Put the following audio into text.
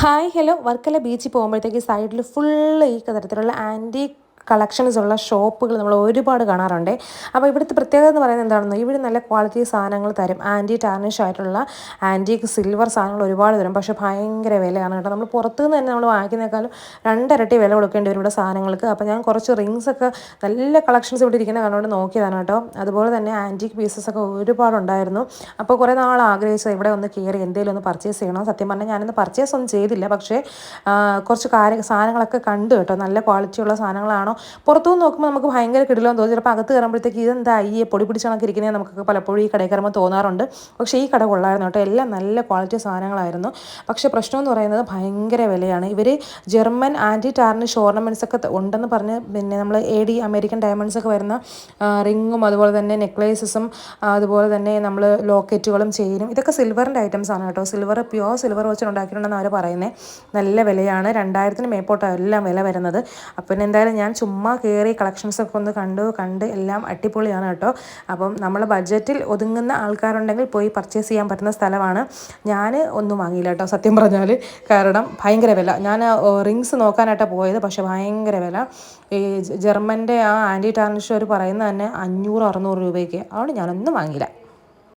Hi hello Varkala ബീച്ചിൽ പോകുമ്പോഴത്തേക്ക് സൈഡിൽ ഫുള്ള് ഈ തരത്തിലുള്ള ആൻറ്റീക് കളക്ഷൻസ് ഉള്ള ഷോപ്പുകൾ നമ്മൾ ഒരുപാട് കാണാറുണ്ട്. അപ്പോൾ ഇവിടുത്തെ പ്രത്യേകത എന്ന് പറയുന്നത് എന്താണെന്ന്, ഇവിടെ നല്ല ക്വാളിറ്റി സാധനങ്ങൾ തരും. ആൻറ്റി ടാർണിഷ് ആയിട്ടുള്ള ആൻറ്റീക്ക് സിൽവർ സാധനങ്ങൾ ഒരുപാട് തരും. പക്ഷേ ഭയങ്കര വിലയാണ് കേട്ടോ. നമ്മൾ പുറത്തുനിന്ന് തന്നെ നമ്മൾ വാങ്ങിക്കുന്നേക്കാളും രണ്ടിരട്ടി വില കൊടുക്കേണ്ടി വരും ഇവിടെ സാധനങ്ങൾക്ക്. അപ്പോൾ ഞാൻ കുറച്ച് റിങ്സൊക്കെ നല്ല കളക്ഷൻസ് ഇവിടെ ഇരിക്കുന്ന കണ്ടുകൊണ്ട് നോക്കിയതാണ് കേട്ടോ. അതുപോലെ തന്നെ ആൻറ്റീക്ക് പീസസൊക്കെ ഒരുപാടുണ്ടായിരുന്നു. അപ്പോൾ കുറേ നാൾ ആഗ്രഹിച്ചത് ഇവിടെ ഒന്ന് കയറി എന്തെങ്കിലും ഒന്ന് പർച്ചേസ് ചെയ്യണം. സത്യം പറഞ്ഞാൽ ഞാനൊന്ന് പർച്ചേസ് ഒന്നും ചെയ്തില്ല, പക്ഷേ കുറച്ച് സാധനങ്ങളൊക്കെ കണ്ടു കേട്ടോ. നല്ല ക്വാളിറ്റിയുള്ള സാധനങ്ങളാണോ. പുറത്തുനിന്ന് നോക്കുമ്പോൾ നമുക്ക് ഭയങ്കര കിടിലമെന്ന് തോന്നി. ചിലപ്പോൾ അകത്ത് കയറുമ്പോഴത്തേക്ക് ഇതെന്താ ഈ പൊടി പിടിച്ച് കണക്കിരിക്കുന്നത് നമുക്കൊക്കെ പലപ്പോഴും ഈ കടയിൽ കയറുമ്പോൾ തോന്നാറുണ്ട്. പക്ഷേ ഈ കട കൊള്ളായിരുന്നു കേട്ടോ. എല്ലാം നല്ല ക്വാളിറ്റി സാധനങ്ങളായിരുന്നു. പക്ഷേ പ്രശ്നമെന്ന് പറയുന്നത് ഭയങ്കര വിലയാണ്. ഇവർ ജർമ്മൻ ആൻറ്റി ടാർണിഷ് ഓർണമെൻറ്റ്സ് ഒക്കെ ഉണ്ടെന്ന് പറഞ്ഞ്, പിന്നെ നമ്മൾ അമേരിക്കൻ ഡയമണ്ട്സ് ഒക്കെ വരുന്ന റിങ്ങും അതുപോലെ തന്നെ നെക്ലേസസും അതുപോലെ തന്നെ നമ്മൾ ലോക്കറ്റുകളും ചെയിനും ഇതൊക്കെ സിൽവറിൻ്റെ ഐറ്റംസ് ആണ് കേട്ടോ. പ്യുവർ സിൽവർ വെച്ചിട്ടുണ്ടാക്കിയിട്ടുണ്ടെന്ന് അവർ പറയുന്നത്. നല്ല വിലയാണ്. 2000-ന് മേപ്പോട്ടാണ് എല്ലാം വില വരുന്നത്. അപ്പം എന്തായാലും ഞാൻ ചുമ്മാ കയറി കളക്ഷൻസൊക്കെ ഒന്ന് കണ്ട് എല്ലാം അടിപൊളിയാണ് കേട്ടോ. അപ്പം നമ്മൾ ബഡ്ജറ്റിൽ ഒതുങ്ങുന്ന ആൾക്കാരുണ്ടെങ്കിൽ പോയി പർച്ചേസ് ചെയ്യാൻ പറ്റുന്ന സ്ഥലമാണ്. ഞാൻ ഒന്നും വാങ്ങിയില്ല കേട്ടോ സത്യം പറഞ്ഞാൽ. കാരണം ഭയങ്കര വില. ഞാൻ റിങ്സ് നോക്കാനായിട്ടാണ് പോയത്, പക്ഷേ ഭയങ്കര വില. ഈ ജർമ്മൻ്റെ ആ ആൻറ്റി ടാർണിഷ് അവർ പറയുന്നത് തന്നെ 500-600 രൂപയ്ക്ക്. അതുകൊണ്ട് ഞാനൊന്നും വാങ്ങിയില്ല.